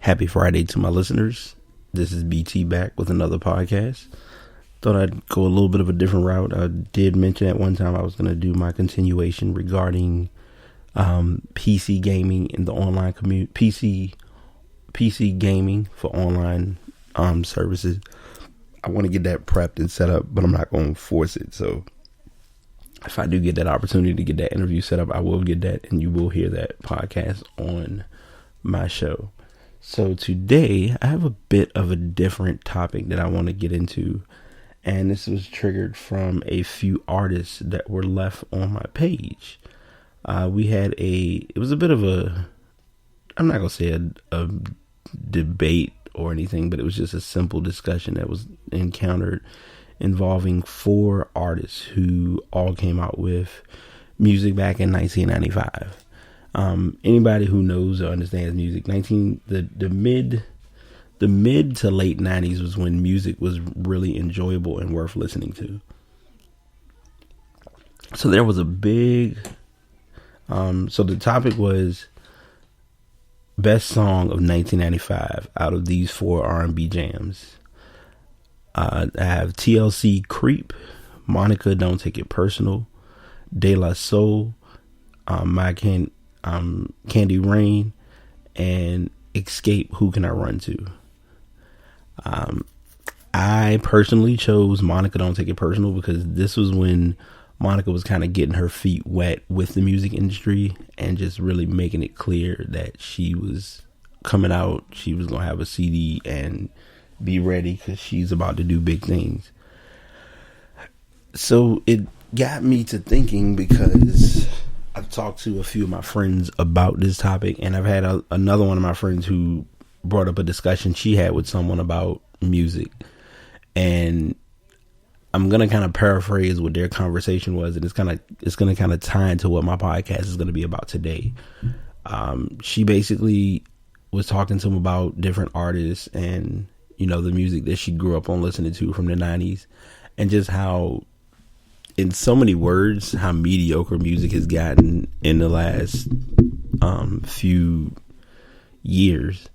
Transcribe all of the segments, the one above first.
Happy Friday to my listeners. This is BT back with another podcast. Thought I'd go a little bit of a different route. I did mention at one time I was going to do my continuation regarding PC gaming in the online community. PC gaming for online services. I want to get that prepped and set up, but I'm not going to force it. So if I do get that opportunity to get that interview set up, I will get that, and you will hear that podcast on my show. So today I have a bit of a different topic that I want to get into, and this was triggered from a few artists that were left on my page. It was a bit of I'm not going to say a debate or anything, but it was just a simple discussion that was encountered involving 4 artists who all came out with music back in 1995. Anybody who knows or understands music, the mid to late 90s was when music was really enjoyable and worth listening to. So there was a big, so the topic was best song of 1995 out of these 4 R&B jams. I have TLC Creep, Monica Don't Take It Personal, De La Soul, Candy Rain, and Escape, Who Can I Run To? I personally chose Monica Don't Take It Personal because this was when Monica was kind of getting her feet wet with the music industry and just really making it clear that she was coming out, she was going to have a CD and be ready because she's about to do big things. So it got me to thinking, because I've talked to a few of my friends about this topic, and I've had another one of my friends who brought up a discussion she had with someone about music, and I'm going to kind of paraphrase what their conversation was, and it's going to kind of tie into what my podcast is going to be about today. She basically was talking to him about different artists and, you know, the music that she grew up on listening to from the 90s, and just how, in so many words, how mediocre music has gotten in the last few years.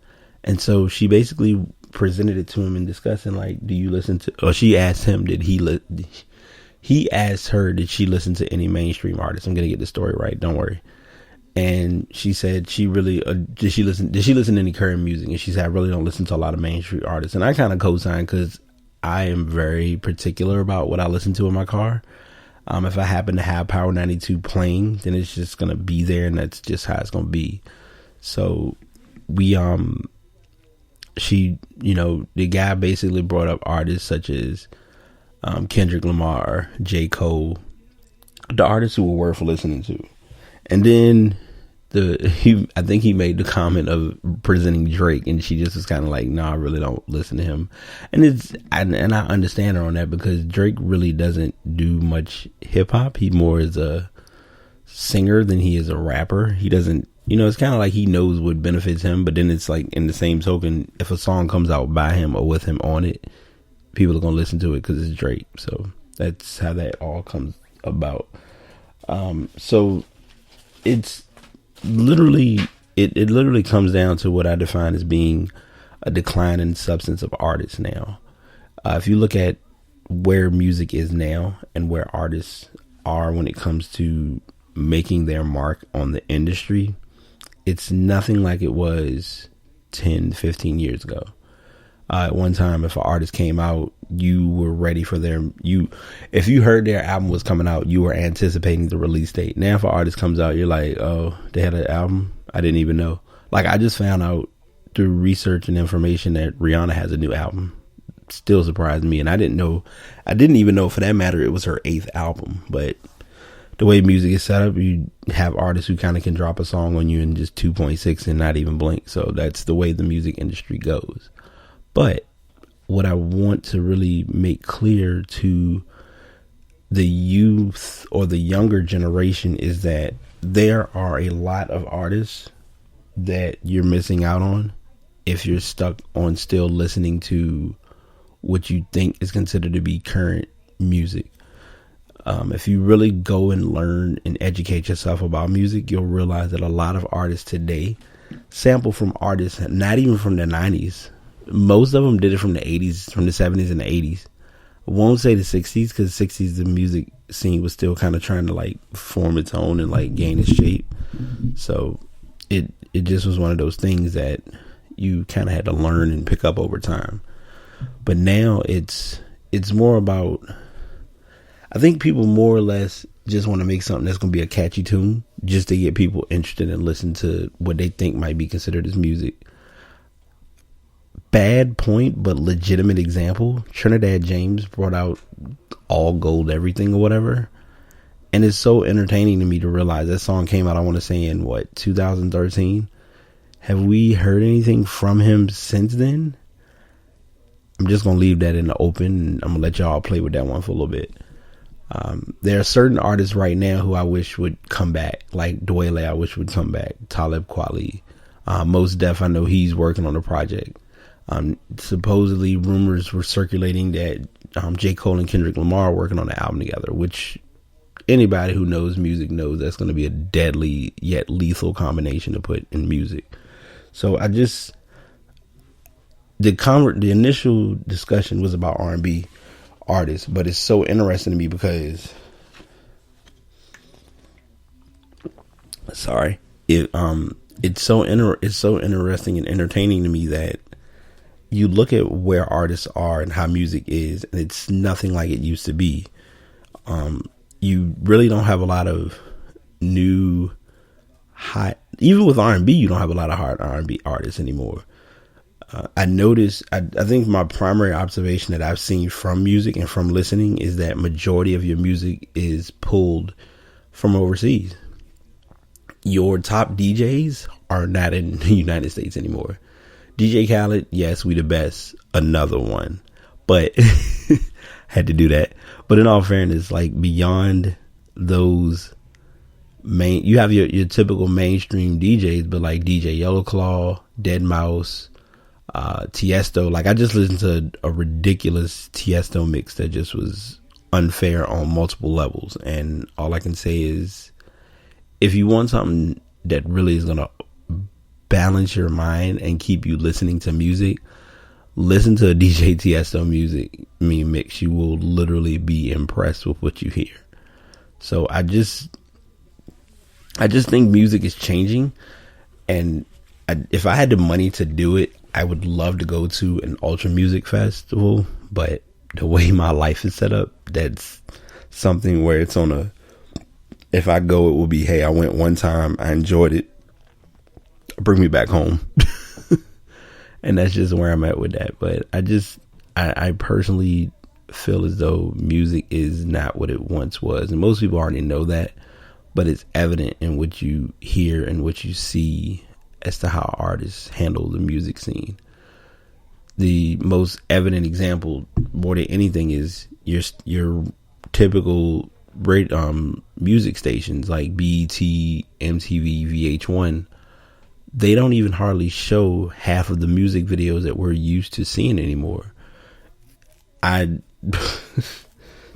And so she basically presented it to him and discussing, like, do you listen to, or she asked him, he asked her, did she listen to any mainstream artists? I'm going to get the story right, don't worry. And she said she really, did she listen to any current music? And she said, I really don't listen to a lot of mainstream artists. And I kind of co-signed, because I am very particular about what I listen to in my car. If I happen to have Power 92 playing, then it's just going to be there, and that's just how it's going to be. So the guy basically brought up artists such as Kendrick Lamar, J. Cole, the artists who were worth listening to. And then I think he made the comment of presenting Drake, and she just was kind of like, no, I really don't listen to him. And I understand her on that, because Drake really doesn't do much hip hop. He more is a singer than he is a rapper. He doesn't, it's kind of like he knows what benefits him, but then it's like, in the same token, if a song comes out by him or with him on it, people are going to listen to it because it's Drake. So that's how that all comes about. So it's literally, it literally comes down to what I define as being a decline in substance of artists now. If you look at where music is now and where artists are when it comes to making their mark on the industry, it's nothing like it was 10, 15 years ago. At one time, if an artist came out, you were ready for if you heard their album was coming out, you were anticipating the release date. Now, if an artist comes out, you're like, oh, they had an album? I didn't even know. Like, I just found out through research and information that Rihanna has a new album. Still surprised me. And I didn't even know, for that matter, it was her 8th album. But the way music is set up, you have artists who kind of can drop a song on you in just 2.6 and not even blink. So that's the way the music industry goes. But what I want to really make clear to the youth or the younger generation is that there are a lot of artists that you're missing out on if you're stuck on still listening to what you think is considered to be current music. If you really go and learn and educate yourself about music, you'll realize that a lot of artists today sample from artists, not even from the 90s. Most of them did it from the 80s, from the 70s and the 80s. I won't say the 60s, because 60s the music scene was still kind of trying to like form its own and like gain its shape. So it just was one of those things that you kind of had to learn and pick up over time. But now it's more about, I think people more or less just want to make something that's going to be a catchy tune just to get people interested and listen to what they think might be considered as music. Bad point, but legitimate example. Trinidad James brought out All Gold Everything or whatever. And it's so entertaining to me to realize that song came out, I want to say in 2013. Have we heard anything from him since then? I'm just going to leave that in the open, and I'm going to let y'all play with that one for a little bit. There are certain artists right now who I wish would come back, like Dwele, I wish would come back. Talib Kweli. Mos Def, I know he's working on a project. Supposedly rumors were circulating that J. Cole and Kendrick Lamar are working on an album together, which anybody who knows music knows that's going to be a deadly yet lethal combination to put in music. So the initial discussion was about R&B artists, but it's so interesting to me because it's so interesting and entertaining to me that you look at where artists are and how music is, and it's nothing like it used to be. You really don't have a lot of new hot, even with R&B, you don't have a lot of hot R&B artists anymore. I noticed, I think my primary observation that I've seen from music and from listening is that majority of your music is pulled from overseas. Your top DJs are not in the United States anymore. DJ Khaled, yes, we the best. Another one. But had to do that. But in all fairness, like beyond those you have your typical mainstream DJs, but like DJ Yellowclaw, Deadmau5, Tiesto. Like I just listened to a ridiculous Tiesto mix that just was unfair on multiple levels. And all I can say is, if you want something that really is going to balance your mind and keep you listening to music, listen to a DJ Tiesto mix. You will literally be impressed with what you hear. So I just think music is changing, and if I had the money to do it, I would love to go to an ultra music festival. But the way my life is set up, that's something where it's if I go, it will be, hey, I went one time, I enjoyed it, bring me back home. And that's just where I'm at with that. But I personally feel as though music is not what it once was. And most people already know that, but it's evident in what you hear and what you see as to how artists handle the music scene. The most evident example, more than anything, is your typical music stations like BET, MTV, VH1. They don't even hardly show half of the music videos that we're used to seeing anymore. To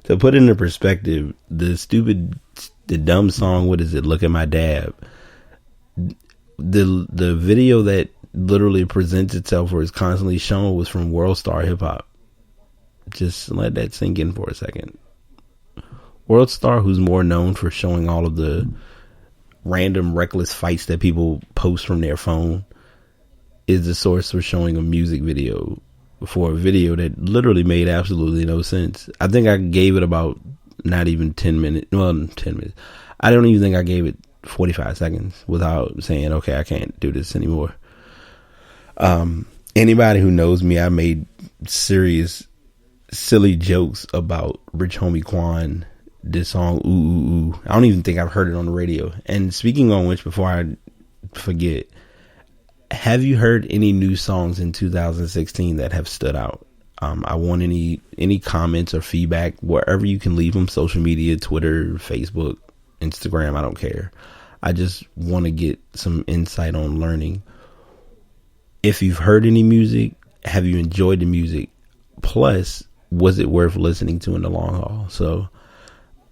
put it into perspective, the dumb song, what is it? Look at My Dab. The video that literally presents itself or is constantly shown was from World Star Hip Hop. Just let that sink in for a second. World Star, who's more known for showing all of the random reckless fights that people post from their phone, is the source for showing a music video for a video that literally made absolutely no sense. I think I gave it about not even 10 minutes. Well, 10 minutes. I don't even think I gave it 45 seconds without saying, okay, I can't do this anymore. Anybody who knows me, I made serious, silly jokes about Rich Homie Quan, this song, Ooh, Ooh, Ooh. I don't even think I've heard it on the radio. And speaking on which, before I forget, have you heard any new songs in 2016 that have stood out? I want any comments or feedback, wherever you can leave them, social media, Twitter, Facebook, Instagram, I don't care. I just want to get some insight on learning. If you've heard any music, have you enjoyed the music? Plus, was it worth listening to in the long haul? So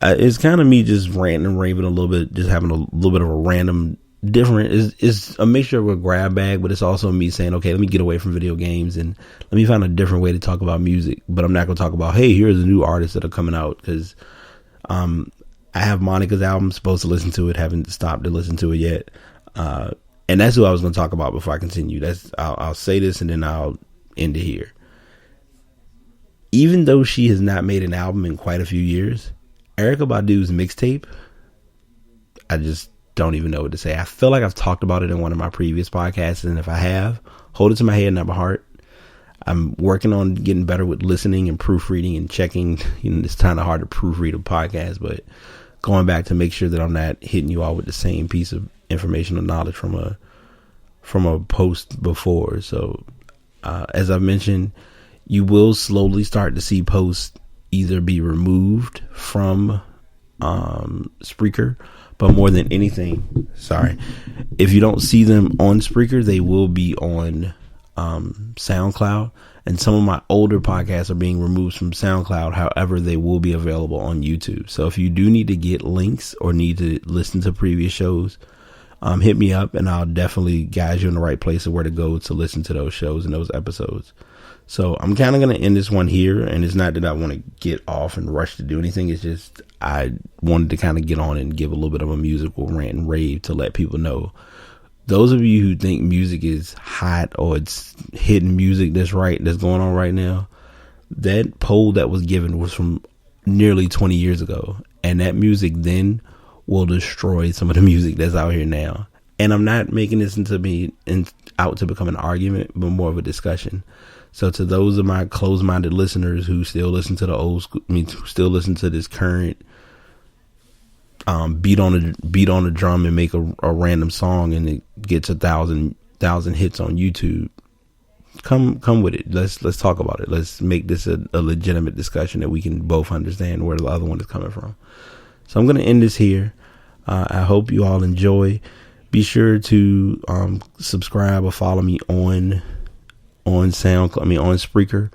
it's kind of me just ranting and raving a little bit, just having a little bit of a random different. It's a mixture of a grab bag, but it's also me saying, okay, let me get away from video games and let me find a different way to talk about music. But I'm not going to talk about, hey, here's the new artists that are coming out, because I have Monica's album, supposed to listen to it, haven't stopped to listen to it yet. And that's who I was going to talk about before I continue. I'll say this and then I'll end it here. Even though she has not made an album in quite a few years, Erykah Badu's mixtape, I just don't even know what to say. I feel like I've talked about it in one of my previous podcasts, and if I have, hold it to my head, not my heart. I'm working on getting better with listening and proofreading and checking. It's kind of hard to proofread a podcast, but going back to make sure that I'm not hitting you all with the same piece of information or knowledge from a post before. So as I mentioned, you will slowly start to see posts either be removed from Spreaker, but more than anything, if you don't see them on Spreaker, they will be on SoundCloud, and some of my older podcasts are being removed from SoundCloud. However, they will be available on YouTube. So if you do need to get links or need to listen to previous shows, hit me up and I'll definitely guide you in the right place of where to go to listen to those shows and those episodes. So I'm kind of going to end this one here, and it's not that I want to get off and rush to do anything. It's just I wanted to kind of get on and give a little bit of a musical rant and rave to let people know. Those of you who think music is hot or it's hidden music that's going on right now, that poll that was given was from nearly 20 years ago, and that music then will destroy some of the music that's out here now. And I'm not making this out to become an argument, but more of a discussion. So to those of my closed-minded listeners who still listen to the old school, who still listen to this current beat on the drum and make a random song and it gets 1,000 hits on YouTube, come with it. Let's talk about it. Let's make this a legitimate discussion that we can both understand where the other one is coming from. So I'm going to end this here. I hope you all enjoy. Be sure to subscribe or follow me on Spreaker.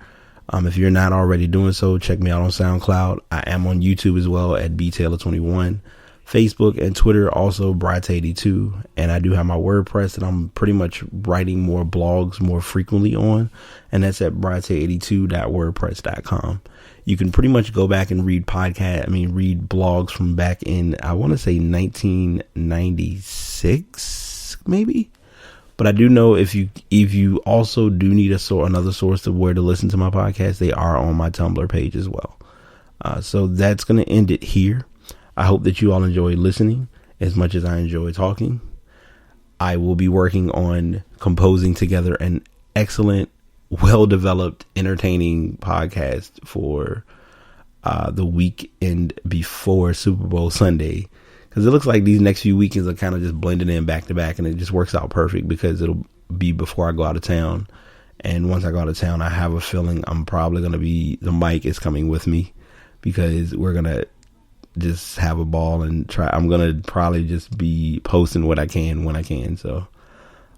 If you're not already doing so, check me out on SoundCloud. I am on YouTube as well at btaylor21. Facebook and Twitter also Bright82, and I do have my WordPress that I'm pretty much writing more blogs more frequently on, and that's at bright82.wordpress.com. You can pretty much go back and read blogs from back in, I want to say 1996 maybe. But I do know if you also do need another source of where to listen to my podcast, they are on my Tumblr page as well. So that's going to end it here. I hope that you all enjoy listening as much as I enjoy talking. I will be working on composing together an excellent, well-developed, entertaining podcast for the weekend before Super Bowl Sunday. Because it looks like these next few weekends are kind of just blending in back to back, and it just works out perfect because it'll be before I go out of town. And once I go out of town, I have a feeling I'm probably going to the mic is coming with me, because we're going to just have a ball and try. I'm going to probably just be posting what I can when I can. So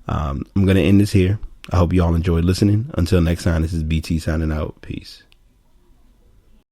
I'm going to end this here. I hope you all enjoyed listening. Until next time, this is BT signing out. Peace.